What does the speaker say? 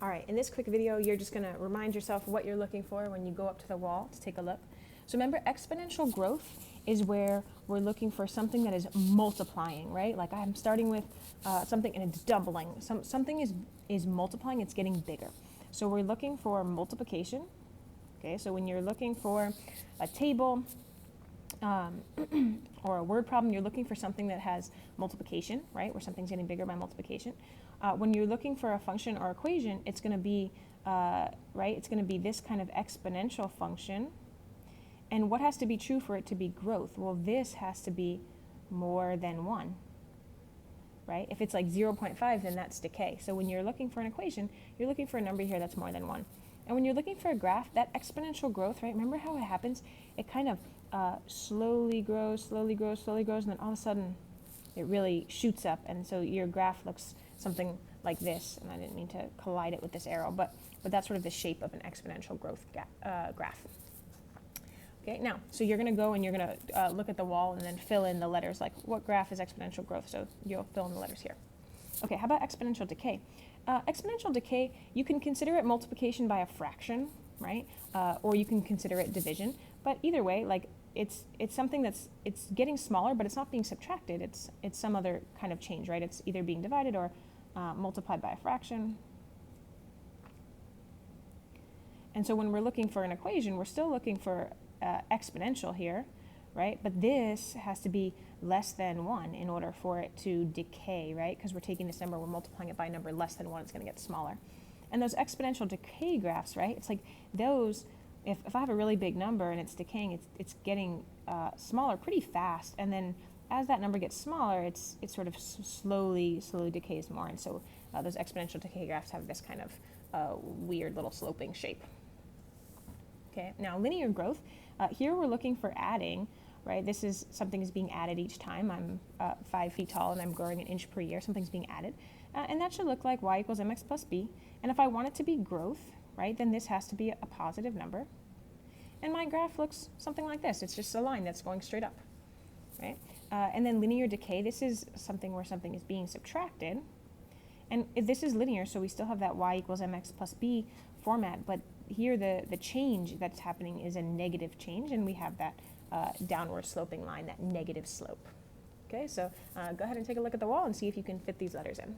All right, in this quick video, you're just gonna remind yourself what you're looking for when you go up to the wall to take a look. So remember, exponential growth is where we're looking for something that is multiplying, right? Like I'm starting with something and it's doubling. Something is multiplying, it's getting bigger. So we're looking for multiplication, okay? So when you're looking for a table or a word problem, you're looking for something that has multiplication, right? Where something's getting bigger by multiplication. When you're looking for a function or equation, it's going to be, right? It's going to be this kind of exponential function. And what has to be true for it to be growth? Well, this has to be more than 1, right? If it's like 0.5, then that's decay. So when you're looking for an equation, you're looking for a number here that's more than 1. And when you're looking for a graph, that exponential growth, right? Remember how it happens? It kind of slowly grows, slowly grows, slowly grows, and then all of a sudden it really shoots up. And so your graph looks something like this. And I didn't mean to collide it with this arrow, but that's sort of the shape of an exponential growth graph. Okay, now, so you're going to go and you're going to look at the wall and then fill in the letters, like what graph is exponential growth? So you'll fill in the letters here. Okay, how about exponential decay? Exponential decay, you can consider it multiplication by a fraction, right? Or you can consider it division. But either way, like it's something it's getting smaller, but it's not being subtracted. It's some other kind of change, right? It's either being divided or multiplied by a fraction. And so when we're looking for an equation, we're still looking for exponential here, right? But this has to be less than 1 in order for it to decay, right? Because we're taking this number, we're multiplying it by a number less than 1, it's going to get smaller. And those exponential decay graphs, right? It's like those, if I have a really big number and it's decaying, it's getting smaller pretty fast. And then as that number gets smaller, it sort of slowly decays more. And so those exponential decay graphs have this kind of weird little sloping shape. Okay, now linear growth. Here we're looking for adding, right? This is something is being added each time. I'm 5 feet tall and I'm growing an inch per year. Something's being added. And that should look like y equals mx plus b. And if I want it to be growth, right, then this has to be a positive number. And my graph looks something like this. It's just a line that's going straight up, right? And then linear decay, this is something where something is being subtracted. And if this is linear, so we still have that y equals mx plus b format, but here the change that's happening is a negative change, and we have that downward sloping line, that negative slope. Okay, so go ahead and take a look at the wall and see if you can fit these letters in.